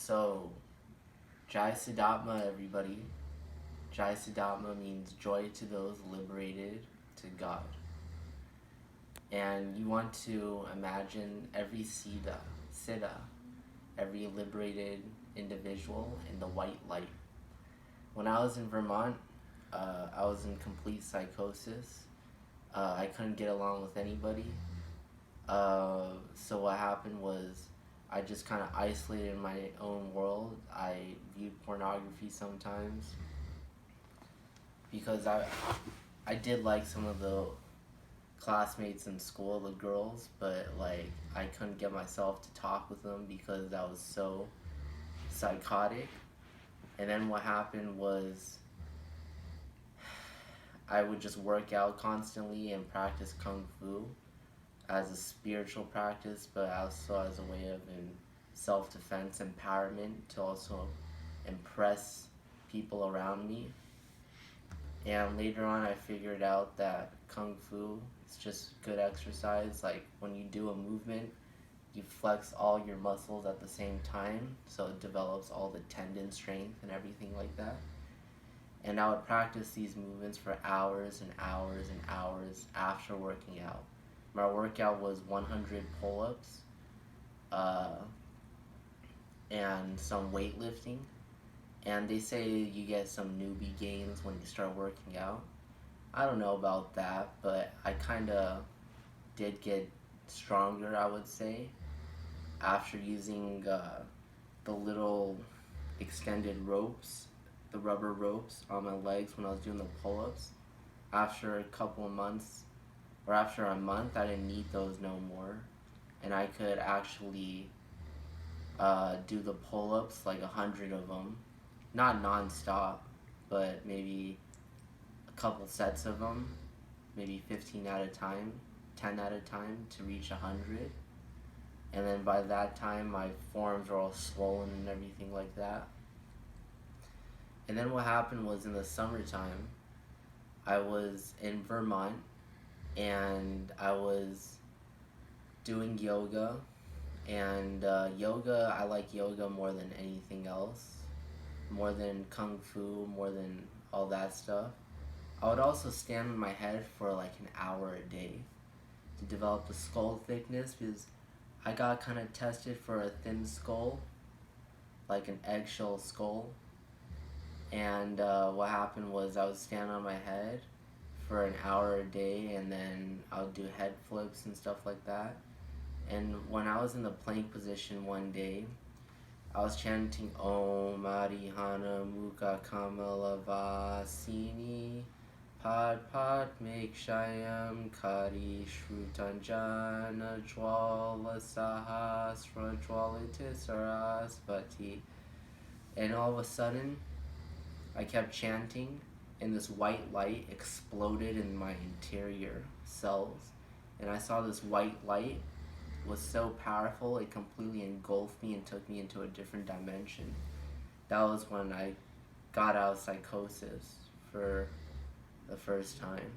So, Jai Siddhatma, everybody. Jai Siddhatma means joy to those liberated to God. And you want to imagine every Siddha, every liberated individual in the white light. When I was in Vermont, I was in complete psychosis. I couldn't get along with anybody. So what happened was I just kind of isolated in my own world. I viewed pornography sometimes because I did like some of the classmates in school, the girls, but like I couldn't get myself to talk with them because I was so psychotic. And then what happened was I would just work out constantly and practice kung fu as a spiritual practice, but also as a way of self-defense, empowerment, to also impress people around me. And later on I figured out that kung fu is just good exercise. Like when you do a movement, you flex all your muscles at the same time, so it develops all the tendon strength and everything like that. And I would practice these movements for hours and hours and hours after working out. My workout was 100 pull-ups and some weightlifting. And they say you get some newbie gains when you start working out. I don't know about that, but I kind of did get stronger, I would say, after using the little extended ropes, the rubber ropes on my legs when I was doing the pull-ups. After a couple of months, or after a month, I didn't need those no more, and I could actually do the pull-ups, like 100 of them, not non-stop, but maybe a couple sets of them, maybe 15 at a time, 10 at a time to reach 100. And then by that time my forearms were all swollen and everything like that. And then what happened was in the summertime, I was in Vermont and I was doing yoga. And yoga, I like yoga more than anything else, more than kung fu, more than all that stuff. I would also stand on my head for like an hour a day to develop the skull thickness, because I got kind of tested for a thin skull, like an eggshell skull. And what happened was I would stand on my head for an hour a day, and then I would do head flips and stuff like that. And when I was in the plank position one day, I was chanting Om Arihana Mukha Kamala Vasini Pad Mekshayam Kari Shrutanjana Jwala Sahasra Jwalitisarasvati. And all of a sudden, I kept chanting, and this white light exploded in my interior cells. And I saw this white light was so powerful, it completely engulfed me and took me into a different dimension. That was when I got out of psychosis for the first time.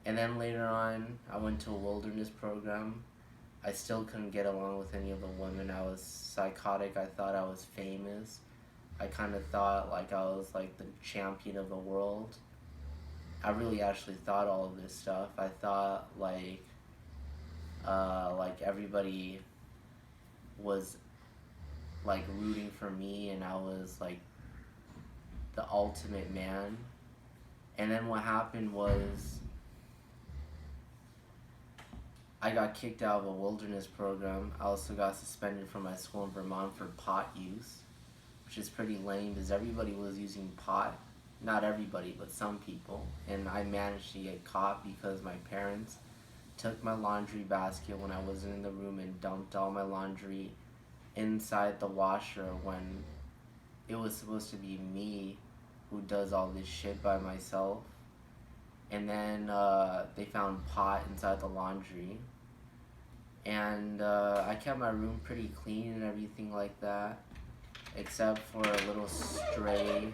And then later on, I went to a wilderness program. I still couldn't get along with any of the women. I was psychotic. I thought I was famous. I kind of thought like I was like the champion of the world. I really actually thought all of this stuff. I thought like everybody was like rooting for me, and I was like the ultimate man. And then what happened was I got kicked out of a wilderness program. I also got suspended from my school in Vermont for pot use, which is pretty lame because everybody was using pot. Not everybody, but some people. And I managed to get caught because my parents took my laundry basket when I wasn't in the room and dumped all my laundry inside the washer when it was supposed to be me who does all this shit by myself. And then they found pot inside the laundry. And I kept my room pretty clean and everything like that, except for a little stray